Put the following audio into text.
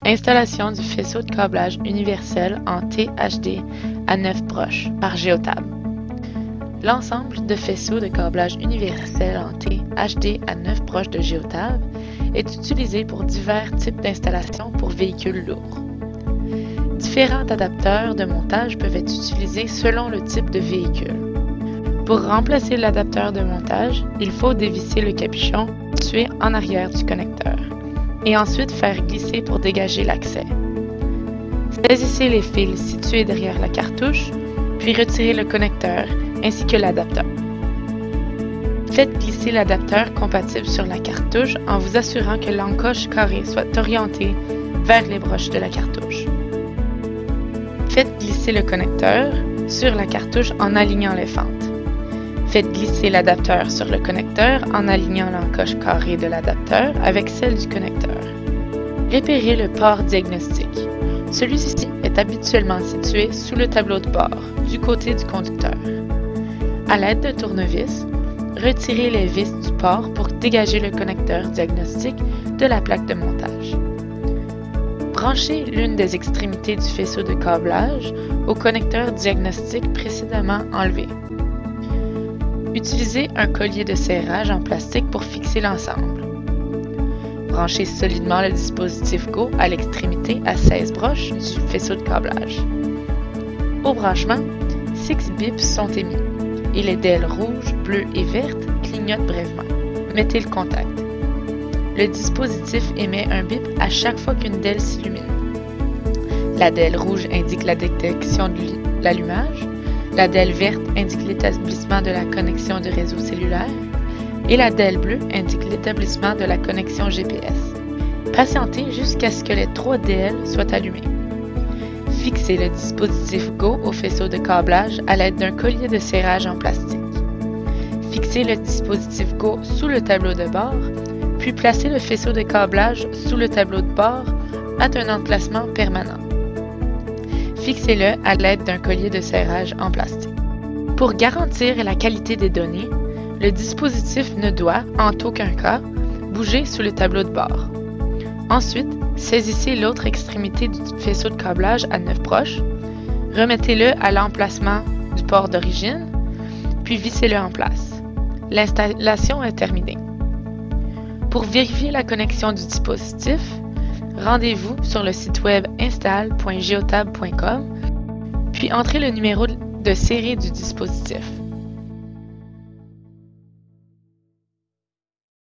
Installation du faisceau de câblage universel en THD à 9 broches par Geotab. L'ensemble de faisceaux de câblage universel en THD à 9 broches de Geotab est utilisé pour divers types d'installations pour véhicules lourds. Différents adapteurs de montage peuvent être utilisés selon le type de véhicule. Pour remplacer l'adapteur de montage, il faut dévisser le capuchon situé en arrière du connecteur et ensuite faire glisser pour dégager l'accès. Saisissez les fils situés derrière la cartouche, puis retirez le connecteur ainsi que l'adapteur. Faites glisser l'adapteur compatible sur la cartouche en vous assurant que l'encoche carrée soit orientée vers les broches de la cartouche. Faites glisser le connecteur sur la cartouche en alignant les fentes. Faites glisser l'adapteur sur le connecteur en alignant l'encoche carrée de l'adapteur avec celle du connecteur. Repérez le port diagnostique. Celui-ci est habituellement situé sous le tableau de bord, du côté du conducteur. À l'aide de tournevis, retirez les vis du port pour dégager le connecteur diagnostique de la plaque de montage. Branchez l'une des extrémités du faisceau de câblage au connecteur diagnostique précédemment enlevé. Utilisez un collier de serrage en plastique pour fixer l'ensemble. Branchez solidement le dispositif Go à l'extrémité à 16 broches du faisceau de câblage. Au branchement, 6 bips sont émis et les DEL rouges, bleues et vertes clignotent brièvement. Mettez le contact. Le dispositif émet un bip à chaque fois qu'une DEL s'illumine. La DEL rouge indique la détection de l'allumage, la DEL verte indique l'établissement de la connexion de réseau cellulaire et la DEL bleue indique l'établissement de la connexion GPS. Patientez jusqu'à ce que les 3 DEL soient allumés. Fixez le dispositif Go au faisceau de câblage à l'aide d'un collier de serrage en plastique. Fixez le dispositif Go sous le tableau de bord, puis placez le faisceau de câblage sous le tableau de bord à un emplacement permanent. Fixez-le à l'aide d'un collier de serrage en plastique. Pour garantir la qualité des données, le dispositif ne doit, en aucun cas, bouger sous le tableau de bord. Ensuite, saisissez l'autre extrémité du faisceau de câblage à 9 broches, remettez-le à l'emplacement du port d'origine, puis vissez-le en place. L'installation est terminée. Pour vérifier la connexion du dispositif, rendez-vous sur le site web install.geotab.com, puis entrez le numéro de série du dispositif.